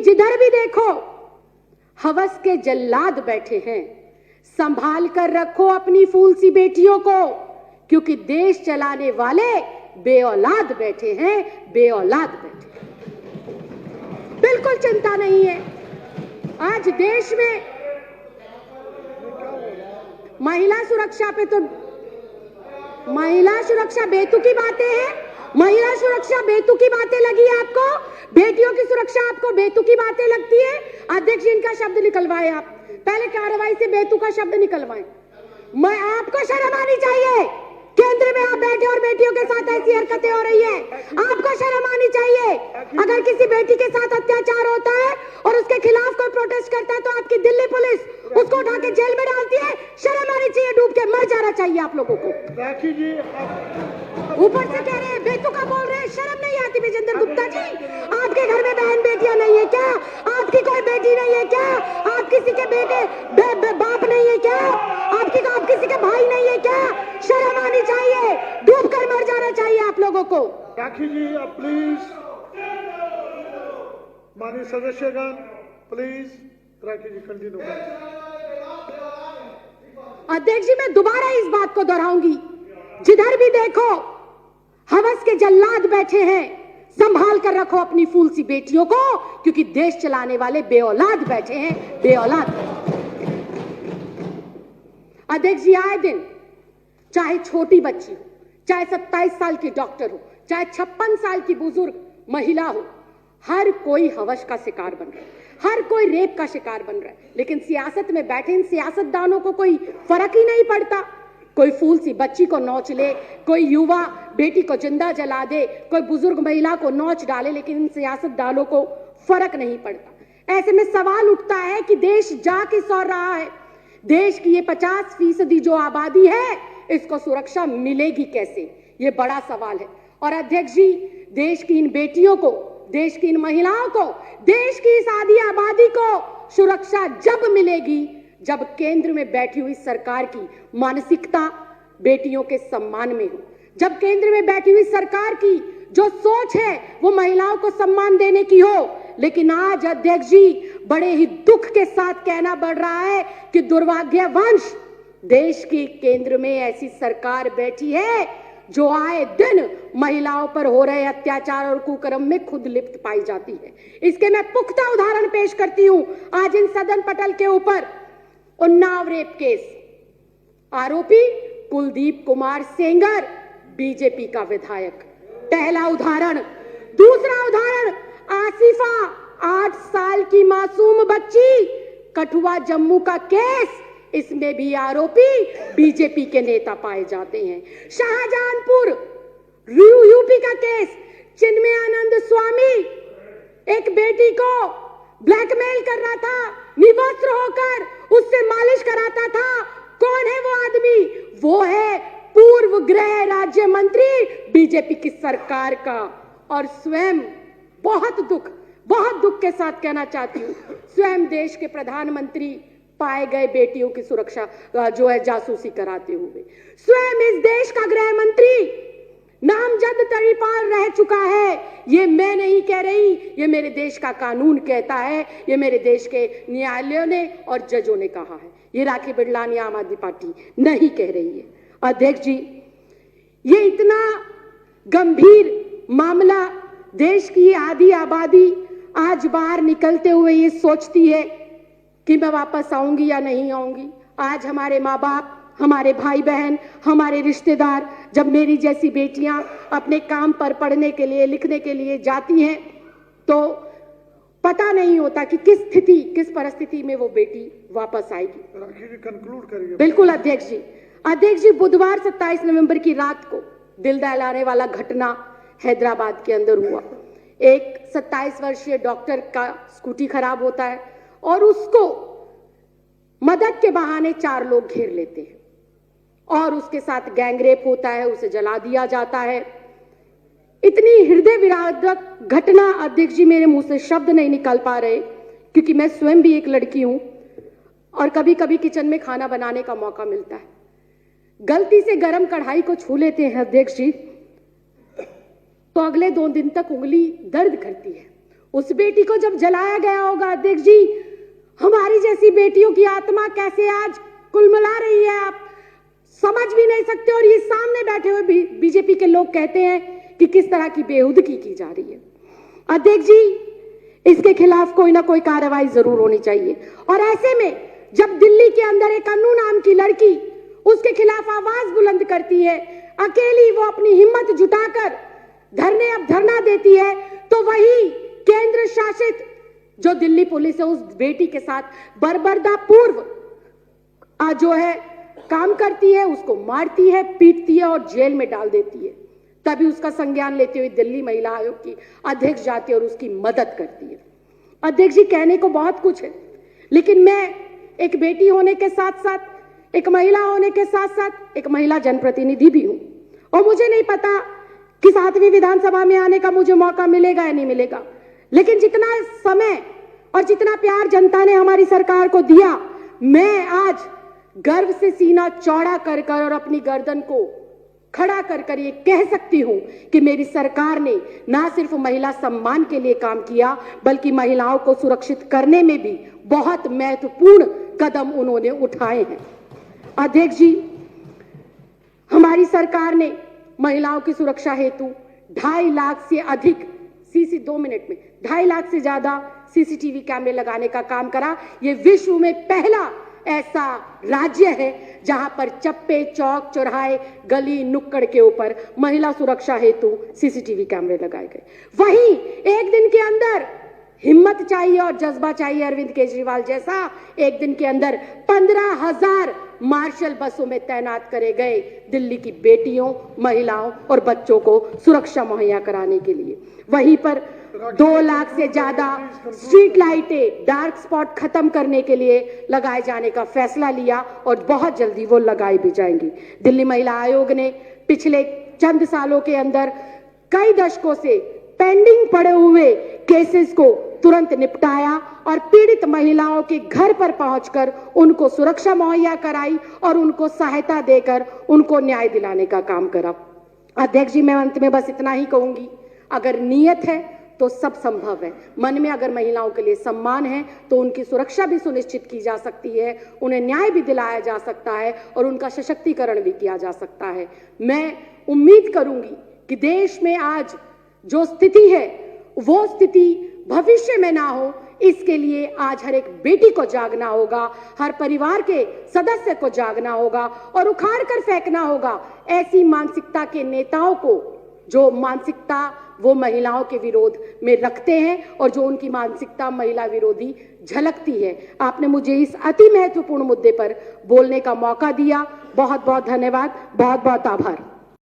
जिधर भी देखो हवस के जल्लाद बैठे हैं, संभाल कर रखो अपनी फूल सी बेटियों को, क्योंकि देश चलाने वाले बेऔलाद बैठे हैं, बेऔलाद बैठे हैं। बिल्कुल चिंता नहीं है। आज देश में महिला सुरक्षा पे तो महिला सुरक्षा बेतुकी बातें हैं। महिला सुरक्षा बेतुकी बातें लगी आपको? बेटियों की सुरक्षा आपको बेतुकी बातें लगती है? अध्यक्ष जी, इनका शब्द निकलवाए आप, पहले कार्रवाई से बेतुका शब्द निकलवाएं। मैं आपको शर्म आनी चाहिए। केंद्र में आप बैठे और बेटियों के साथ ऐसी हरकतें हो रही है, आपको शर्म आनी चाहिए। अगर किसी बेटी के साथ अत्याचार होता है और उसके खिलाफ कोई प्रोटेस्ट करता है तो आपकी दिल्ली पुलिस उसको उठा के जेल में डालती है। शर्म आनी चाहिए, डूब के मर जाना चाहिए आप लोगों को। राखी जी ऊपर से कह रहे हैं बेतुका बोल रहे हैं, शर्म नहीं आती विजेंद्र गुप्ता जी? आपके घर में बहन बेटियां नहीं है क्या? आपकी कोई बेटी नहीं है क्या? आप किसी के बेटे बाप नहीं है क्या? आप किसी के भाई नहीं है क्या? शर्म आनी चाहिए, डूब कर मर जाना चाहिए आप लोगों को। राखी जी प्लीज, माननीय सदस्यगण प्लीज, राखी जी कंटिन्यू करें। अध्यक्ष जी, मैं दोबारा इस बात को दोहराऊंगी, जिधर भी देखो हवस के जल्लाद बैठे हैं, संभाल कर रखो अपनी फूल सी बेटियों को, क्योंकि देश चलाने वाले बेऔलाद बैठे हैं, बेऔलाद। अध्यक्ष जी, आए दिन चाहे छोटी बच्ची हो, चाहे 27 साल की डॉक्टर हो, चाहे 56 साल की बुजुर्ग महिला हो, हर कोई हवस का शिकार बन रहा है, हर कोई रेप का शिकार बन रहा है। लेकिन सियासत में बैठे इन सियासतदानों को कोई फर्क ही नहीं पड़ता। कोई फूल सी बच्ची को नोच ले, कोई युवा बेटी को जिंदा जला दे, कोई बुजुर्ग महिला को नोच डाले, लेकिन इन सियासतदानों को फर्क नहीं पड़ता। ऐसे में सवाल उठता है कि देश जा किस ओर रहा है? देश की ये 50% जो आबादी है, इसको सुरक्षा मिलेगी कैसे? ये बड़ा सवाल है। और अध्यक्ष जी, देश की इन बेटियों को, देश की इन महिलाओं को, देश की इस आधी आबादी को सुरक्षा जब मिलेगी जब केंद्र में बैठी हुई सरकार की मानसिकता बेटियों के सम्मान में हो, जब केंद्र में बैठी हुई सरकार की जो सोच है वो महिलाओं को सम्मान देने की हो। लेकिन आज अध्यक्ष जी, बड़े ही दुख के साथ कहना पड़ रहा है कि दुर्भाग्यवश देश की केंद्र में ऐसी सरकार बैठी है जो आए दिन महिलाओं पर हो रहे अत्याचार और कुकर्म में खुद लिप्त पाई जाती है। इसके मैं पुख्ता उदाहरण पेश करती हूं। आज इन सदन पटल के ऊपर उन्नाव रेप केस, आरोपी कुलदीप कुमार सेंगर, बीजेपी का विधायक, पहला उदाहरण। दूसरा उदाहरण, आसिफा 8 साल की मासूम बच्ची, कठुआ जम्मू का केस, इसमें भी आरोपी बीजेपी के नेता पाए जाते हैं। शाहजहांपुर यूपी का केस, चिन्मयानंद स्वामी एक बेटी को ब्लैकमेल कर रहा था, निवस्त्र होकर उससे मालिश कराता था। कौन है वो आदमी? वो है पूर्व गृह राज्य मंत्री बीजेपी की सरकार का। और स्वयं बहुत दुख के साथ कहना चाहती हूं, स्वयं देश के प्रधानमंत्री पाए गए बेटियों की सुरक्षा जो है जासूसी कराते हुए। स्वयं इस देश का गृह मंत्री नामजद तरीपाल रह चुका है। ये मैं नहीं कह रही, ये मेरे देश का कानून कहता है, ये मेरे देश के न्यायालयों ने और जजों ने कहा है। ये राखी बिरलानी आम आदमी पार्टी नहीं कह रही है। अध्यक्ष जी, ये इतना गंभीर मामला, देश की आधी आबादी आज बाहर निकलते हुए ये सोचती है कि मैं वापस आऊंगी या नहीं आऊंगी। आज हमारे माँ बाप, हमारे भाई बहन, हमारे रिश्तेदार, जब मेरी जैसी बेटियां अपने काम पर पढ़ने के लिए, लिखने के लिए जाती हैं तो पता नहीं होता कि किस परिस्थिति में वो बेटी वापस आएगी। कंक्लूड करिए। बिल्कुल अध्यक्ष जी। अध्यक्ष जी, बुधवार 27 नवंबर की रात को दिल दहलाने वाला घटना हैदराबाद के अंदर हुआ। एक 27 वर्षीय डॉक्टर का स्कूटी खराब होता है और उसको मदद के बहाने 4 लोग घेर लेते हैं और उसके साथ गैंगरेप होता है, उसे जला दिया जाता है। इतनी हृदय विदारक घटना अध्यक्ष जी, मेरे मुंह से शब्द नहीं निकल पा रहे, क्योंकि मैं स्वयं भी एक लड़की हूं और कभी कभी किचन में खाना बनाने का मौका मिलता है। गलती से गरम कढ़ाई को छू लेते हैं अध्यक्ष जी, तो अगले 2 दिन तक उंगली दर्द करती है। उस बेटी को जब जलाया गया होगा, अध्यक्ष जी, हमारी जैसी बेटियों की आत्मा कैसे आज कुलमिला रही है, आप समझ भी नहीं सकते। और ये सामने बैठे हुए बीजेपी के लोग कहते हैं कि किस तरह की बेहुदगी की जा रही है। अध्यक्ष जी, इसके खिलाफ कोई ना कोई कार्रवाई जरूर होनी चाहिए। और ऐसे में जब दिल्ली के अंदर एक अन्नू नाम की लड़की उसके खिलाफ आवाज बुलंद करती है, अकेली वो अपनी हिम्मत जुटाकर धरना देती है, तो वही केंद्र शासित जो दिल्ली पुलिस है उस बेटी के साथ बर्बरता पूर्व जो है काम करती है, उसको मारती है, पीटती है और जेल में डाल देती है। तभी उसका संज्ञान लेते हुए दिल्ली महिला आयोग की अध्यक्ष जाती है और उसकी मदद करती है। अध्यक्ष जी, कहने को बहुत कुछ है, लेकिन मैं एक बेटी होने के साथ साथ, एक महिला होने के साथ साथ एक महिला जनप्रतिनिधि भी हूं, और मुझे नहीं पता कि 7वीं विधानसभा में आने का मुझे मौका मिलेगा या नहीं मिलेगा, लेकिन जितना समय और जितना प्यार जनता ने हमारी सरकार को दिया, मैं आज गर्व से सीना चौड़ा कर कर और अपनी गर्दन को खड़ा कर कर ये कह सकती हूं कि मेरी सरकार ने ना सिर्फ महिला सम्मान के लिए काम किया, बल्कि महिलाओं को सुरक्षित करने में भी बहुत महत्वपूर्ण कदम उन्होंने उठाए हैं। अध्यक्ष जी, हमारी सरकार ने महिलाओं की सुरक्षा हेतु 2.5 लाख से अधिक 2.5 लाख से ज्यादा सीसीटीवी कैमरे लगाने का काम करा। ये विश्व में पहला ऐसा राज्य है जहां पर चप्पे, चौक, चौराहे, गली, नुक्कड़ के ऊपर महिला सुरक्षा हेतु सीसीटीवी कैमरे लगाए गए। वहीं एक दिन के अंदर हिम्मत चाहिए और जज्बा चाहिए अरविंद केजरीवाल जैसा, एक दिन के अंदर 15,000 मार्शल बसों में तैनात करे गए दिल्ली की बेटियों, महिलाओं और बच्चों को सुरक्षा मुहैया कराने के लिए। वहीं पर 2 लाख से ज्यादा स्ट्रीट लाइटें, डार्क स्पॉट खत्म करने के लिए लगाए जाने का फैसला लिया और बहुत जल्दी वो लगाई भी जाएंगी। दिल्ली महिला आयोग ने पिछले चंद सालों के अंदर कई दशकों से पेंडिंग पड़े हुए केसेस को तुरंत निपटाया और पीड़ित महिलाओं के घर पर पहुंचकर उनको सुरक्षा मुहैया कराई और उनको सहायता देकर उनको न्याय दिलाने का काम करा। अध्यक्ष जी, मैं अंत में बस इतना ही कहूंगी, अगर नीयत है तो सब संभव है। मन में अगर महिलाओं के लिए सम्मान है तो उनकी सुरक्षा भी सुनिश्चित की जा सकती है, उन्हें न्याय भी दिलाया जा सकता है और उनका सशक्तिकरण भी किया जा सकता है। मैं उम्मीद करूंगी कि देश में आज जो स्थिति है वो स्थिति भविष्य में ना हो, इसके लिए आज हर एक बेटी को जागना होगा, हर परिवार के सदस्य को जागना होगा और उखाड़ कर फेंकना होगा ऐसी मानसिकता के नेताओं को जो मानसिकता वो महिलाओं के विरोध में रखते हैं और जो उनकी मानसिकता महिला विरोधी झलकती है। आपने मुझे इस अति महत्वपूर्ण मुद्दे पर बोलने का मौका दिया, बहुत बहुत धन्यवाद, बहुत बहुत आभार।